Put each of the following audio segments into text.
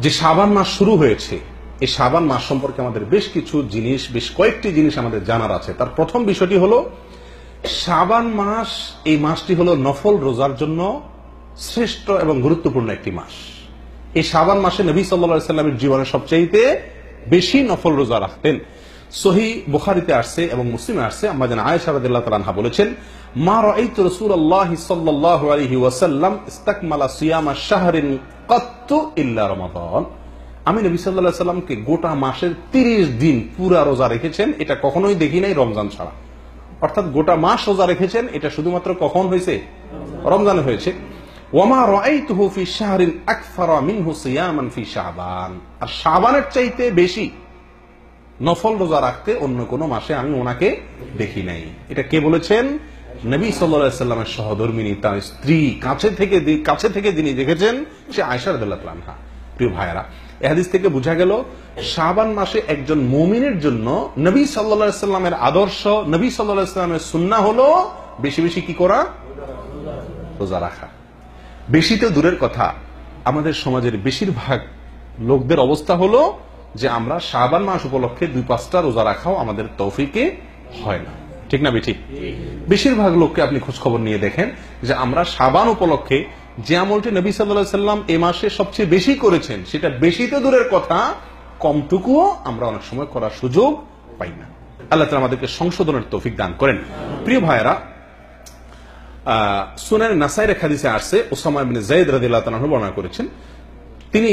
যে শাবান মাস শুরু হয়েছে, এই শাবান মাস সম্পর্কে আমাদের বেশ কিছু জিনিস, বেশ কয়েকটি জিনিস আমাদের জানার আছে। তার প্রথম বিষয়টি হলো শাবান মাস, এই মাসটি হলো নফল রোজার জন্য শ্রেষ্ঠ এবং গুরুত্বপূর্ণ একটি মাস। এই শাবান মাসে নবী সাল্লাল্লাহু আলাইহি সাল্লামের জীবনে সবচাইতে বেশি নফল রোজা রাখতেন। সহিহ বুখারীতে আসছে এবং মুসলিমে আসছে, আম্মা জান আয়েশা রাদিয়াল্লাহু তাআলা আনহা বলেছেন, মা রাআইতু রাসূলুল্লাহি সাল্লাল্লাহু আলাইহি ওয়াসাল্লাম ইসতাকমালা সিয়ামা শাহরিন কাত্তু ইল্লা রমাদান। আমি নবী সাল্লাল্লাহু আলাইহি সাল্লামকে গোটা মাসের 30 দিন পুরা রোজা রেখেছেন, এটা কখনোই দেখি নাই রমজান ছাড়া। অর্থাৎ গোটা মাস রোজা রেখেছেন, এটা শুধুমাত্র কখন হয়েছে? রমজানে হয়েছে। ওয়ামা রাআইতুহু ফি শাহরিন আকসারা মিনহু সিয়ামান ফি শাবান। আর শাবানের চাইতে বেশি নফল রোজা রাখতে অন্য কোন মাসে আমি ওনাকে দেখি নাই। এটা কে বলেছেন? নবী সাল্লাল্লাহু আলাইহি সাল্লামের সহধর্মিণী, তার স্ত্রী, কাছে থেকে যিনি দেখেছেন সে আয়েশা রাদিয়াল্লাহু আনহা। প্রিয় ভাইয়েরা, এই হাদিস থেকে বোঝা গেল শাবান মাসে একজন মুমিনের জন্য নবী সাল্লাল্লাহু আলাইহি সাল্লামের আদর্শ, নবী সাল্লাল্লাহু আলাইহি সাল্লামের সুন্নাহ হলো বেশি বেশি কি করা? রোজা রাখা। বেশি তো দূরের কথা, আমাদের সমাজের বেশিরভাগ লোকদের অবস্থা হলো যে আমরা শাবান মাস উপলক্ষে 2-5টা রোজা রাখাও আমাদের তৌফিকে হয় না। ঠিক না বেঠিক? বেশিরভাগ লোককে আপনি খোঁজ খবর নিয়ে দেখেন যে আমরা শাবান উপলক্ষে যে আমলটি নবী সাল্লাল্লাহু আলাইহি সাল্লাম এই মাসে সবচেয়ে বেশি করেছেন, সেটা বেশি তো দূরের কথা, কমটুকুও আমরা অনেক সময় করার সুযোগ পাই না। আল্লাহ তাআলা আমাদেরকে সংশোধনের তৌফিক দান করেন। প্রিয় ভাইয়েরা, সুনান নাসাইর হাদিসে আসছে, উসামা ইবনে যায়েদ রাদিয়াল্লাহু তাআলা বর্ণনা করেছেন, তিনি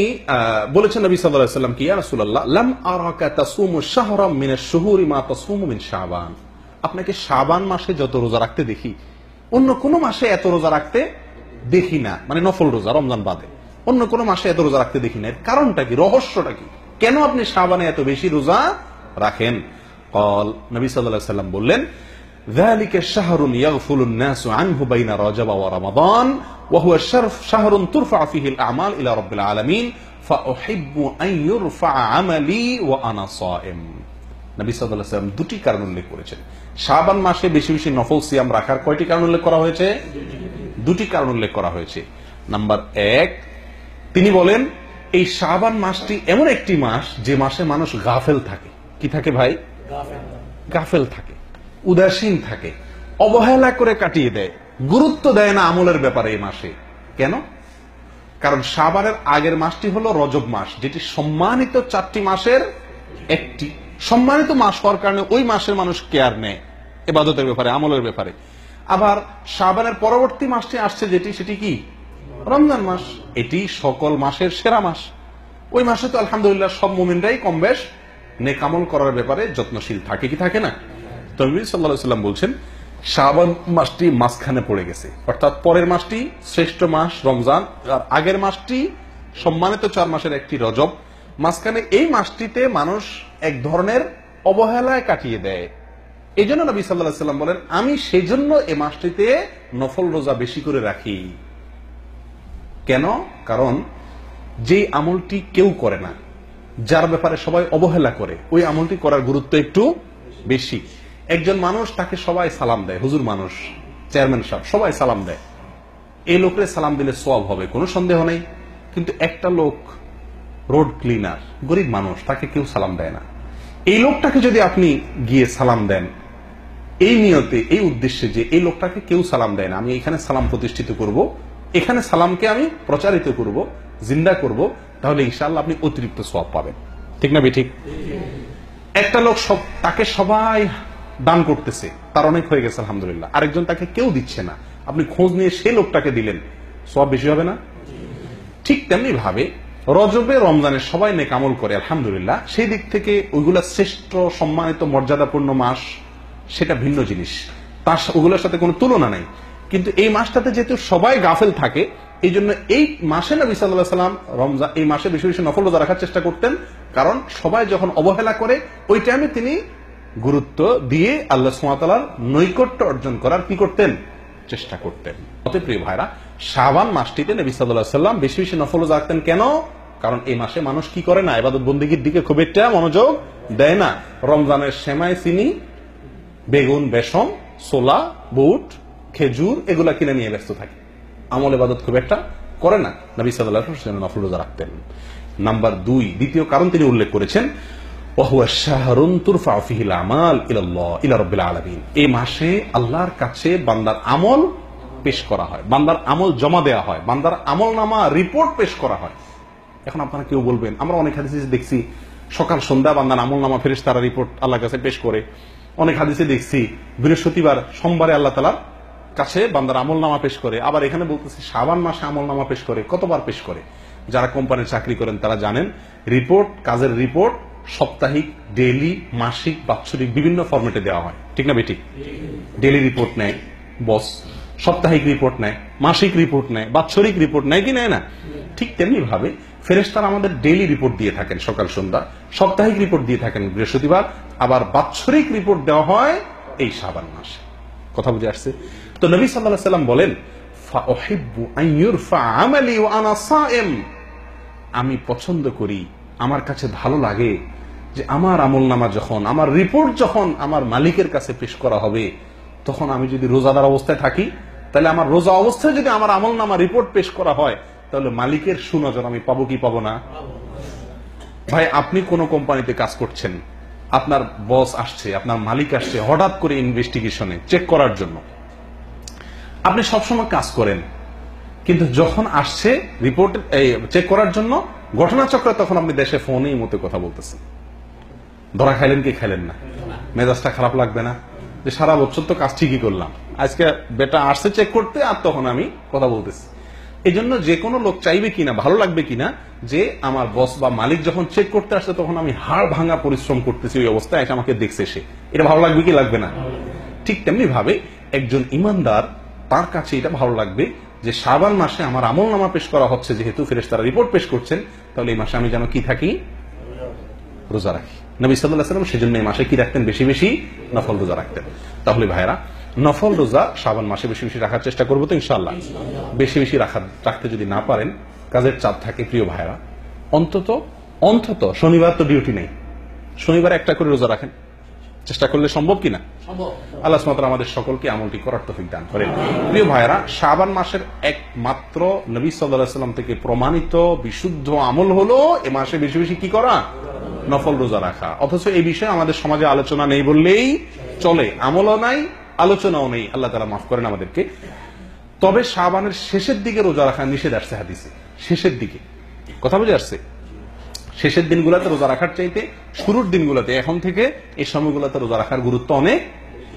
বলেছেন নবী সাল্লাল্লাহু আলাইহি ওয়াসাল্লাম কি, ইয়া রাসূলুল্লাহ, লাম আরাকা তাসুমু শাহরাম মিনাশ শুহুরি মা তাসুমু মিন শাবান। আপনাকে শাবান মাসে যত রোজা রাখতে দেখি, অন্য কোন মাসে এত রোজা রাখতে দেখি না, মানে নফল রোজা রমজান বাদে অন্য কোন মাসে এত রোজা রাখতে দেখি না। এর কারণটা কি? রহস্যটা কি? কেন আপনি শাবানে এত বেশি রোজা রাখেন? ক্বাল, নবী সাল্লাল্লাহু আলাইহি ওয়াসাল্লাম বললেন, যালিকা শাহরুন ইয়াগফুলুন নাসু আনহু বাইনা রাজাব ওয়া রমাদান ওয়া হুয়া শাহরুন তুরফা ফীহি আল-আমাল ইলা রাব্বিল আলামিন ফাউহিব্বু আন ইউরফা আমালি ওয়া আনা সাইম। নবী সাল্লাল্লাহু আলাইহি ওয়াসাল্লাম দুটি কারণ উল্লেখ করেছেন। শাবান মাসে বেশি বেশি নফল সিয়াম রাখার কয়টি কারণ উল্লেখ করা হয়েছে? দুটি কারণ উল্লেখ করা হয়েছে। নাম্বার 1, তিনি বলেন এই শাবান মাসটি এমন একটি মাস যে মাসে মানুষ গাফেল থাকে। কি থাকে ভাই? গাফেল থাকে, উদাসীন থাকে, অবহেলা করে কাটিয়ে দেয়, গুরুত্ব দেয় না আমলের ব্যাপারে এই মাসে। কেন? কারণ শাবানের আগের মাসটি হলো রজব মাস, যেটি সম্মানিত 4টি মাসের একটি। সম্মানিত মাস হওয়ার কারণে ওই মাসের মানুষ কেয়ার নেয় ইবাদতের ব্যাপারে, আমলের ব্যাপারে। আবার শাবানের পরবর্তী মাসটি আসছে যেটি, সেটি কি? রমজান মাস। এটি সকল মাসের সেরা মাস। ওই মাসে তো আলহামদুলিল্লাহ সব মুমিনরাই কম বেশ নেক আমল করার ব্যাপারে যত্নশীল থাকে, কি থাকে না? তো নবী সাল্লাল্লাহু আলাইহি ওয়াসাল্লাম বলছেন শাবান মাসটি মাঝখানে পড়ে গেছে, অর্থাৎ পরের মাসটি শ্রেষ্ঠ মাস রমজান, আর আগের মাসটি সম্মানিত 4 মাসের একটি রজব। মাঝখানে এই মাসটিতে মানুষ এক ধরনের অবহেলায় কাটিয়ে দেয়। এই জন্য নবী সাল্লাল্লাহু আলাইহি ওয়াসাল্লাম বলেন, আমি সেই জন্য এই মাসটিতে নফল রোজা বেশি করে রাখি। কেন? কারণ যে আমলটি কেউ করে না, যার ব্যাপারে সবাই অবহেলা করে, ওই আমলটি করার গুরুত্ব একটু বেশি। একজন মানুষ, তাকে সবাই সালাম দেয়, হুজুর মানুষ, চেয়ারম্যান সাহেব, সবাই সালাম দেয়, এই লোকরে সালাম দিলে সওয়াব হবে, কোনো সন্দেহ নেই। কিন্তু একটা লোক রোড ক্লিনার, গরিব মানুষ, তাকে কেউ সালাম দেয় না। এই লোকটাকে যদি আপনি গিয়ে সালাম দেন এই নিয়তে, এই উদ্দেশ্যে যে এই লোকটাকে কেউ সালাম দেয় না, আমি এখানে সালাম প্রতিষ্ঠিত করব, এখানে সালামকে আমি প্রচারিত করব, জিন্দা করব, তাহলে ইনশাআল্লাহ আপনি অতিরিক্ত সওয়াব পাবেন। ঠিক না বেঠিক? একটা লোক তাকে সবাই দান করতেছে, তার অনেক হয়ে গেছে আলহামদুলিল্লাহ, আরেকজন তাকে কেউ দিচ্ছে না, আপনি খোঁজ নিয়ে সেই লোকটাকে দিলেন, সওয়াব বেশি হবে না? ঠিক তেমনি ভাবে রজবে রমজানে সবাই নেক আমল করে আলহামদুলিল্লাহ, সেই দিক থেকে ওইগুলা শ্রেষ্ঠ সম্মানিত মর্যাদাপূর্ণ মাস, সেটা ভিন্ন জিনিস, তার ওগুলোর সাথে কোনো তুলনা নাই। কিন্তু এই মাসটাতে যেহেতু সবাই গাফেল থাকে, এই জন্য এই মাসে নবী সাল্লাল্লাহু আলাইহি ওয়াসাল্লাম রমজান এই মাসে বেশি বেশি নফল রোজা রাখার চেষ্টা করতেন। কারণ সবাই যখন অবহেলা করে, ওই টাইমে তিনি গুরুত্ব দিয়ে আল্লাহ সুবহানাহু ওয়া তাআলার নৈকট্য অর্জন করার কি করতেন? চেষ্টা করতেন। অতএব প্রিয় ভাইরা, শাবান মাসটিতে নবী সাল্লাল্লাহু আলাইহি ওয়াসাল্লাম বেশি বেশি নফল রোজা রাখতেন। কেন? কারণ এই মাসে মানুষ কি করে না? ইবাদত বন্দেগীর দিকে খুব একটা মনোযোগ দেয় না। রমজানের সেমাই, চিনি, বেগুন, বেসন, ছোলা, বুট, খেজুর এগুলা কিনে নিয়ে ব্যস্ত থাকে, আমল ইবাদত খুব একটা করে না। নবী সাল্লাল্লাহু আলাইহি ওয়াসাল্লাম নফল রোজা রাখতেন। নাম্বার 2, দ্বিতীয় কারণ তিনি উল্লেখ করেছেন, ওয়াহুয়া শাহরুন তুরফাউ ফিহিল আমাল ইলাল্লাহ ইলা রাব্বিল আলামিন। এই মাসে আল্লাহর কাছে বান্দার আমল পেশ করা হয়, বান্দার আমল জমা দেওয়া হয়, বান্দার আমলনামা রিপোর্ট পেশ করা হয়। এখন আপনারা কেউ বলবেন, আমরা অনেক হাদিসে দেখছি সকাল সন্ধ্যা বান্দার আমলনামা ফেরেশতারা রিপোর্ট আল্লাহর কাছে পেশ করে। অনেক হাদিসে দেখছি বৃহস্পতিবার সোমবারে আল্লাহ তাআলার কাছে বান্দার আমলনামা পেশ করে। আবার এখানে বলতেছে শাবান মাসে আমলনামা পেশ করে। কতবার পেশ করে? যারা কোম্পানির চাকরি করেন তারা জানেন, রিপোর্ট, কাজের রিপোর্ট সাপ্তাহিক, ডেইলি, মাসিক, বাৎসরিক বিভিন্ন ফরম্যাটে দেওয়া হয়, ঠিক না বেটি? ডেইলি রিপোর্ট নেয় বস, সাপ্তাহিক রিপোর্ট নেয়, মাসিক রিপোর্ট নেয়, বাৎসরিক রিপোর্ট নেয় কি নেয় না? ঠিক তেমনি ভাবে ফেরেশতারা আমাদের ডেইলি রিপোর্ট দিয়ে থাকেন সকাল সন্ধ্যা, সাপ্তাহিক রিপোর্ট দিয়ে থাকেন বৃহস্পতিবার, আবার বাৎসরিক রিপোর্ট দেওয়া হয় এই শাবান মাসে। কথা বুঝে আসছে? তো নবী সাল্লাল্লাহু আলাইহি ওয়াসাল্লাম বলেন, ফাউহিব্বু আন ইউরফা আমালি ওয়া আনা সাইম, আমি পছন্দ করি, আমার কাছে ভালো লাগে যে আমার আমলনামা যখন, আমার রিপোর্ট যখন আমার মালিকের কাছে পেশ করা হবে, তখন আমি যদি রোজাদার অবস্থায় থাকি, তাহলে আমার রোজা অবস্থায় যদি আমার আমলনামা রিপোর্ট পেশ করা হয়, তাহলে মালিকের সুনজর আমি পাবো কি পাবো না? ভাই, আপনি কোন কোম্পানিতে কাজ করছেন, আপনার বস আসছে, আপনার মালিক আসছে হঠাৎ করে ইনভেস্টিগেশনে চেক করার জন্য, আপনি সবসময় কাজ করেন, কিন্তু যখন আসছে রিপোর্ট চেক করার জন্য ঘটনাচক্রে, তখন আপনি দেশে ফোনে মতো কথা বলতেছেন। ধরা খাইলেন কি খাইলেন না? মেজাজটা খারাপ লাগবে না? যে সারা বছর তো কাজ ঠিকই করলাম, আজকে বেটা আসছে চেক করতে, আর তখন আমি কথা বলতেছি। এই জন্য যে কোনো লোক চাইবে কিনা, ভালো লাগবে কিনা যে আমার বস বা মালিক যখন চেক করতে আসছে তখন আমি হাড় ভাঙা পরিশ্রম করতেছি, ওই অবস্থায় এসে আমাকে দেখছে সে, এটা ভালো লাগবে কি লাগবে না? ঠিক তেমনি ভাবে একজন ইমানদার, তার কাছে এটা ভালো লাগবে যে শাবান মাসে আমার আমলনামা পেশ করা হচ্ছে, যেহেতু ফেরেশতারা রিপোর্ট পেশ করছেন, তাহলে এই মাসে আমি যেন কি থাকি? রোজা রাখি। নবী সাল্লাল্লাহু আলাইহি ওয়াসাল্লাম সেজন্য এই মাসে কি রাখতেন? বেশি বেশি নফল রোজা রাখতেন। তাহলে ভাইরা, নফল রোজা শাবান মাসে বেশি বেশি রাখার চেষ্টা করবো তো ইনশাআল্লাহ। বেশি বেশি রাখতে যদি না পারেন, কাজের চাপ থাকে, প্রিয় ভাইরা, অন্তত শনিবার তো ডিউটি নেই, শনিবার একটা করে রোজা রাখেন, চেষ্টা করলে সম্ভব কিনা? আল্লাহ সুবহানাহু ওয়া তাআলা আমাদের সকলকে আমলটি করার তৌফিক দান করেন। প্রিয় ভাইরা, শাবান মাসের একমাত্র নবী সাল্লাল্লাহু আলাইহি ওয়াসাল্লাম থেকে প্রমাণিত বিশুদ্ধ আমল হলো এ মাসে বেশি বেশি কি করা? নফল রোজা রাখা। অথচ এই বিষয়ে আমাদের সমাজে আলোচনা নেই বললেই চলে, আমলও নাই, আলোচনাও নেই। আল্লাহ তাআলা মাফ করেন আমাদেরকে। তবে শাবানের শেষের দিকে রোজা রাখা নিষেধ আসছে হাদিসে, শেষের দিকে। কথা বুঝে আসছে? শেষের দিনগুলোতে রোজা রাখার চাইতে শুরুর দিনগুলোতে, এখন থেকে এই সময়গুলোতে রোজা রাখার গুরুত্ব অনেক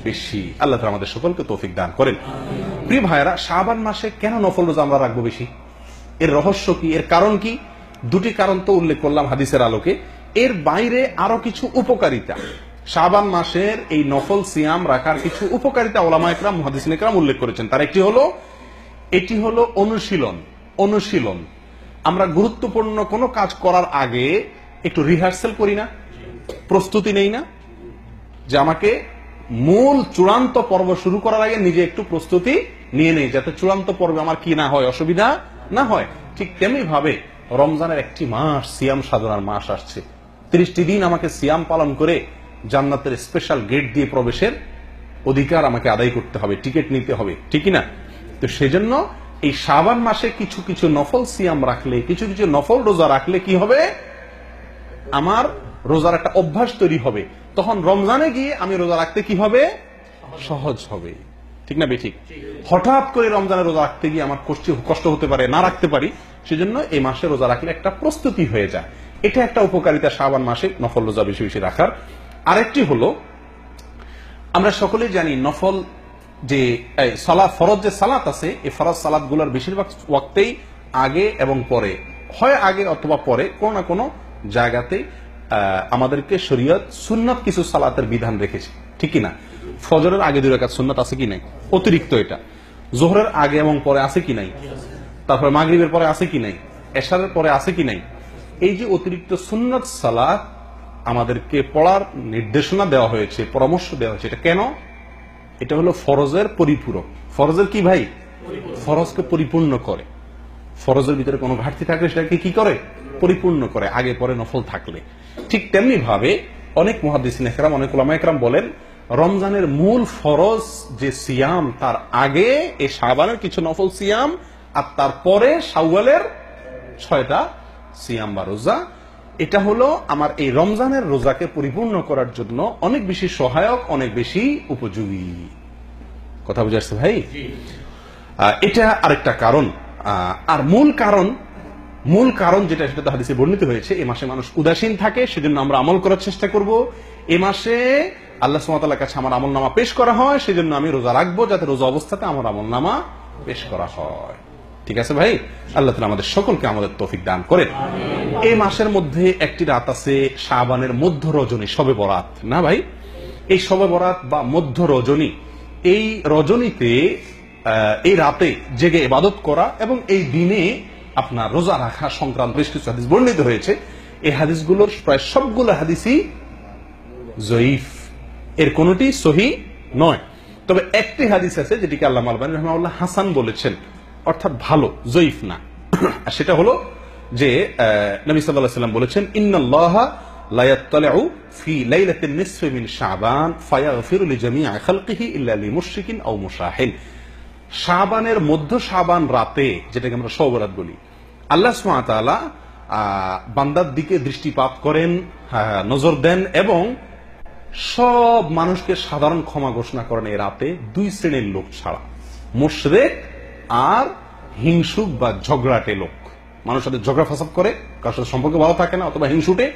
বেশি। আল্লাহ তাআলা আমাদের সকলকে তৌফিক দান করেন। প্রিয় ভাইরা, শাবান মাসে কেন নফল রোজা আমরা রাখবো বেশি? এর রহস্য কি? এর কারণ কি? দুটি কারণ তো উল্লেখ করলাম হাদিসের আলোকে। এর বাইরে আরো কিছু উপকারিতা, শাবান মাসের এই নফল সিয়াম রাখার কিছু উপকারিতা ওলামায়ে কেরাম, মুহাদ্দিসিনে কেরাম উল্লেখ করেছেন। তার একটি হলো, এটি হলো অনুশীলন। আমরা গুরুত্বপূর্ণ কোনো কাজ করার আগে একটু রিহার্সাল করি না, প্রস্তুতি নেই না, যে আমাকে মূল চূড়ান্ত পর্ব শুরু করার আগে নিজে একটু প্রস্তুতি নিয়ে নেই, যাতে চূড়ান্ত পর্বে আমার কি না হয়, অসুবিধা না হয়। ঠিক তেমনি ভাবে রমজানের একটি মাস, সিয়াম সাধনার মাস আসছে। 30টি দিন আমাকে সিয়াম পালন করে জান্নাতের স্পেশাল গেট দিয়ে প্রবেশের অধিকার আমাকে আদায় করতে হবে, টিকিট নিতে হবে, ঠিক না? তো সেজন্য এই শাবান মাসে কিছু কিছু নফল সিয়াম রাখলে, কিছু কিছু নফল রোজা রাখলে কি হবে? আমার রোজার একটা অভ্যাস তৈরি হবে। তখন রমজানে গিয়ে আমি রোজা রাখতে কি হবে? সহজ হবে, ঠিক না বেঠিক? হঠাৎ করে রমজানে রোজা রাখতে গিয়ে আমার কষ্ট হতে পারে, না রাখতে পারি। সেজন্য এই মাসে রোজা রাখলে একটা প্রস্তুতি হয়ে যায়। এটা একটা উপকারিতা শাবান মাসে নফল রোজা বেশি বেশি রাখার। আরেকটি হলো, আমরা সকলেই জানি নফল যে ফরজ যে সালাত আছে, এই ফরজ সালাত গুলোর বেশিরভাগ ওয়াক্তেই আগে এবং পরে হয়, আগে অথবা পরে কোনো না কোনো জায়গাতে আমাদেরকে শরীয়ত সুন্নাত কিছু সালাতের বিধান রেখেছে, ঠিক না? ফজরের আগে 2 রাকাত সুন্নাত আছে কি নাই? অতিরিক্ত এটা। জোহরের আগে এবং পরে আছে কি নাই? তারপরে মাগরিবের পরে আছে কি নাই? এশারের পরে আছে কি নাই? এই যে অতিরিক্ত সুন্নাত সালাত আমাদেরকে পড়ার নির্দেশনা দেওয়া হয়েছে, পরামর্শ দেওয়া হয়েছে, এটা কেন? এটা হলো ফরজের পরিপূরক। ফরজের কি ভাই? ফরজকে পরিপূর্ণ করে। ফরজের ভিতরে কোনো ঘাটতি থাকলে সেটাকে কি করে? পরিপূর্ণ করে, আগে পরে নফল থাকলে। ঠিক তেমনি ভাবে অনেক মুহাদ্দিসিনে কেরাম, অনেক উলামায়ে কেরাম বলেন, রমজানের মূল ফরজ যে সিয়াম, তার আগে এই শাবানের কিছু নফল সিয়াম, আর তারপরে শাওয়ালের 6টা সিয়াম বা রোজা, এটা হলো আমার এই রমজানের রোজাকে পরিপূর্ণ করার জন্য অনেক বেশি সহায়ক, অনেক বেশি উপযোগী। কথা বুঝে আসছে ভাই? এটা আরেকটা কারণ। আর মূল কারণ যেটা, সেটা তো হাদিসে বর্ণিত হয়েছে, এই মাসে মানুষ উদাসীন থাকে, সেজন্য আমরা আমল করার চেষ্টা করব। এই মাসে আল্লাহ সুবহানাহু ওয়া তাআলার কাছে আমার আমলনামা পেশ করা হয়, সেজন্য আমি রোজা রাখবো, যাতে রোজা অবস্থাতে আমার আমলনামা পেশ করা হয়। ঠিক আছে ভাই? আল্লাহ তাআলা আমাদের সকলকে আমাদের তৌফিক দান করেন। এই মাসের মধ্যে একটি রাত আছে শাবানের মধ্য রজনী, শবে বরাত না ভাই? এই শবে বরাত বা মধ্য রজনী, এই রজনীতে এই রাতে জেগে ইবাদত করা এবং এই দিনে আপনার রোজা রাখা সংক্রান্ত বেশ কিছু হাদিস বর্ণিত হয়েছে। এই হাদিসগুলোর প্রায় সবগুলো হাদিসই জয়ীফ, এর কোনটি সহিহ নয়। তবে একটি হাদিস আছে যেটিকে আল্লামা আলবানী রাহিমাহুল্লাহ হাসান বলেছেন, অর্থাৎ ভালো, জয়ীফ না। আর সেটা হলো যে নবী সাল্লাল্লাহু আলাইহি ওয়াসাল্লাম বলেছেন, ইন্নাল্লাহা লা ইয়াত্তালিউ ফি লাইলাতিন নিসফি মিন শাবান ফায়াগফিরু লিজামিই খালকিহি ইল্লা লিমুশরিকিন আও মুশাহিন। শাবানের মধ্য শাবান রাতে, যেটাকে আমরা শবে বরাত বলি, আল্লাহ সুবহানাহু ওয়া তাআলা বান্দার দিকে দৃষ্টিপাত করেন, নজর দেন এবং সব মানুষকে সাধারণ ক্ষমা ঘোষণা করেন এই রাতে, দুই শ্রেণীর লোক ছাড়া, মুশরিক আর হিংসুক বা ঝগড়াটে লোক। মানুষের সাথে ঝগড়া ফাসাদ করে, কারোর সাথে সম্পর্ক ভালো থাকে না, অথবা হিংসুটে,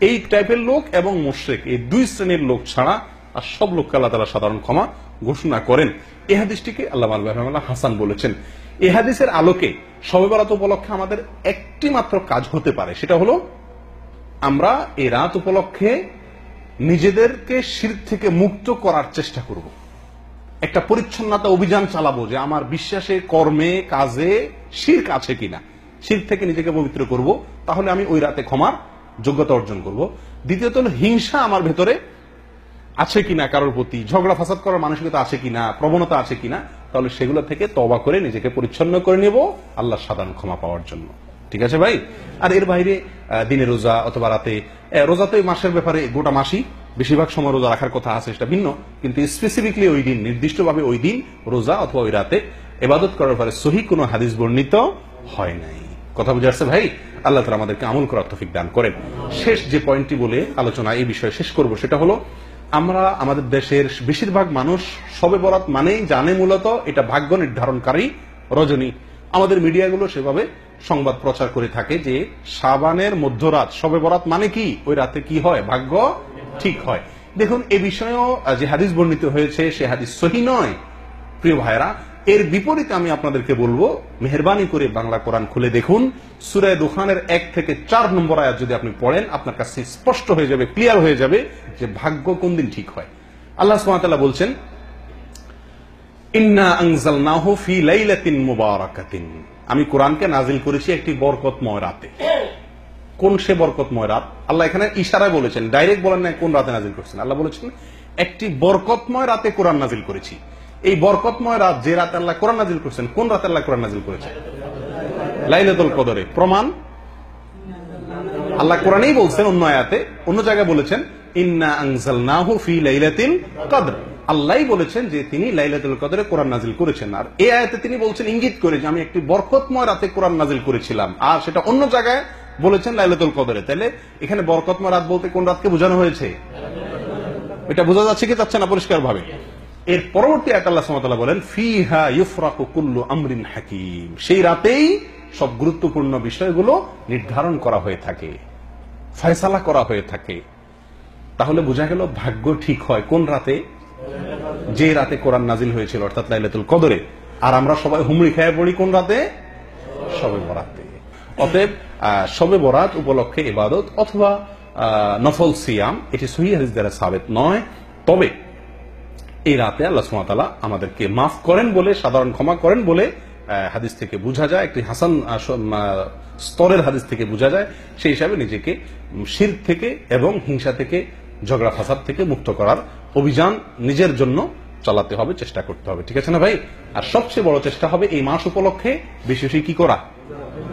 এই টাইপের লোক এবং মুশরিক, এই দুই শ্রেণীর লোক ছাড়া আর সব লোককে আল্লাহ তাআলা সাধারণ ক্ষমা ঘোষণা করেন। এই হাদিসটিকে আল্লামা আলবানী রাহিমাহুল্লাহ হাসান বলেছেন। এই হাদিসের আলোকে শবে বরাত উপলক্ষে আমাদের একটি মাত্র কাজ হতে পারে, সেটা হলো আমরা এই রাত উপলক্ষে নিজেদেরকে শিরক থেকে মুক্ত করার চেষ্টা করব, একটা পরিচ্ছন্নতা অভিযান চালাবো, যে আমার বিশ্বাসে, কর্মে, কাজে শিরক আছে কিনা, শিরক থেকে নিজেকে পবিত্র করব, তাহলে আমি ওই রাতে ক্ষমার যোগ্যতা অর্জন করব। দ্বিতীয়ত হলো হিংসা আমার ভেতরে আছে কিনা, কারোর প্রতি ঝগড়া ফাসাদ করার মানসিকতা আছে কিনা, প্রবণতা আছে কিনা, তাহলে সেগুলো থেকে তওবা করে নিজেকে পরিচ্ছন্ন করে নেব আল্লাহর সাধারণ ক্ষমা পাওয়ার জন্য। ঠিক আছে ভাই? আর এর বাইরে দিনে রোজা অথবা রাতে, রোজাতে মাসের ব্যাপারে গোটা মাসই বেশিরভাগ সময় রোজা রাখার কথা আছে, সেটা ভিন্ন, কিন্তু স্পেসিফিকলি ওই দিন, নির্দিষ্টভাবে ওই দিন রোজা অথবা ওই রাতে ইবাদত করার পরে সহিহ কোনো হাদিস বর্ণিত হয় নাই। কথা বুঝে আসছে ভাই? আল্লাহ তাআলা আমাদেরকে আমল করার তৌফিক দান করেন। শেষ যে পয়েন্টটি বলে আলোচনা এই বিষয়ে শেষ করব, সেটা হলো আমরা, আমাদের দেশের বেশিরভাগ মানুষ শবে বরাত মানেই জানে মূলত এটা ভাগ্য নির্ধারণকারী রজনী। আমাদের মিডিয়াগুলো সেভাবে সংবাদ প্রচার করে থাকে যে শাবানের মধ্যরাত, শবে বরাত মানে কি, ওই রাতে কি হয়, ভাগ্য ঠিক হয়। দেখুন, এ বিষয়েও যে হাদিস বর্ণিত হয়েছে সে হাদিস সহিহ নয় প্রিয় ভাইরা। এর বিপরীতে আমি আপনাদেরকে বলবো, মেহেরবানি করে বাংলা কোরআন খুলে দেখুন, সূরা দুখানের 1 থেকে 4 নম্বর আয়াত যদি আপনি পড়েন, আপনার কাছে স্পষ্ট হয়ে যাবে, ক্লিয়ার হয়ে যাবে যে ভাগ্য কোন দিন ঠিক হয়। আল্লাহ সুবহানাহু ওয়া তাআলা বলছেন, ইন্না আনজালনাহু ফি লাইলাতিন মুবারাকাতিন, আমি কোরআনকে নাজিল করেছি একটি বরকতময় রাতে। কোন সে বরকতময় রাত? আল্লাহ এখানে ইশারায় বলেছেন, ডাইরেক্ট বলেন না কোন রাতে নাজিল করেছেন। আল্লাহ বলেছেন একটি বরকতময় রাতে কোরআন নাজিল করেছি। এই বরকতময় রাত, যে রাতে আল্লাহ কোরআন নাজিল করেছেন, কোন রাতে আল্লাহ কোরআন নাজিল করেছেন? লাইলাতুল কদরে। প্রমাণ আল্লাহ কোরআনেই বলছেন, অন্য আয়াতে, অন্য জায়গায় বলেছেন ইন্না আনজালনাহু ফি লাইলাতিল কদর। আল্লাহই বলেছেন যে তিনি লাইলাতুল কদরে কোরআন নাজিল করেছেন। আর এই আয়াতে তিনি বলছেন ইঙ্গিত করে যে আমি একটি বরকতময় রাতে কোরআন নাজিল করেছিলাম, আর সেটা অন্য জায়গায় বলেছেন লাইলাতুল কদরে। তাহলে এখানে বরকতময় রাত বলতে কোন রাতকে বোঝানো হয়েছে? এটা বোঝা যাচ্ছে কি যাচ্ছে না পরিষ্কার ভাবে? এর পরবর্তী আয়াতে আল্লাহ সুবহানাহু ওয়া তাআলা বলেন, ফিহা ইউফরাকু কুল্লু আমরিন হাকিম, সেই রাতেই সব গুরুত্বপূর্ণ বিষয়গুলো নির্ধারণ করা হয়ে থাকে, ফয়সালা করা হয়ে থাকে। তাহলে বোঝা গেল ভাগ্য ঠিক হয় কোন রাতে? যে রাতে কোরআন নাজিল হয়েছিল, অর্থাৎ লাইলাতুল কদরে। আর আমরা সবাই হুমড়ি খেয়ে পড়ি কোন রাতে? শবে বরাতে। অতএব শবে বরাত উপলক্ষে ইবাদত অথবা নফল সিয়াম, এটি সহিহ হাদিস দ্বারা সাবিত নয়। তবে এই রাতে আল্লাহ সুবহানাহু ওয়া তাআলা আমাদেরকে মাফ করেন বলে, সাধারণ ক্ষমা করেন বলে হাদিস থেকে বোঝা যায়, একটি হাসান স্তরের হাদিস থেকে বোঝা যায়। সেই হিসাবে নিজেকে শিরক থেকে এবং হিংসা থেকে, ঝগড়া ফাসাদ থেকে মুক্ত করার অভিযান নিজের জন্য চালাতে হবে, চেষ্টা করতে হবে। ঠিক আছে না ভাই? আর সবচেয়ে বড় চেষ্টা হবে এই মাস উপলক্ষে বেশি বেশি কি করা,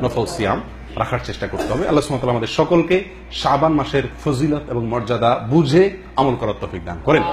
নফল সিয়াম রাখার চেষ্টা করতে হবে। আল্লাহ সুবহানাহু ওয়া তাআলা আমাদের সকলকে শাবান মাসের ফজিলত এবং মর্যাদা বুঝে আমল করার তৌফিক দান করেন।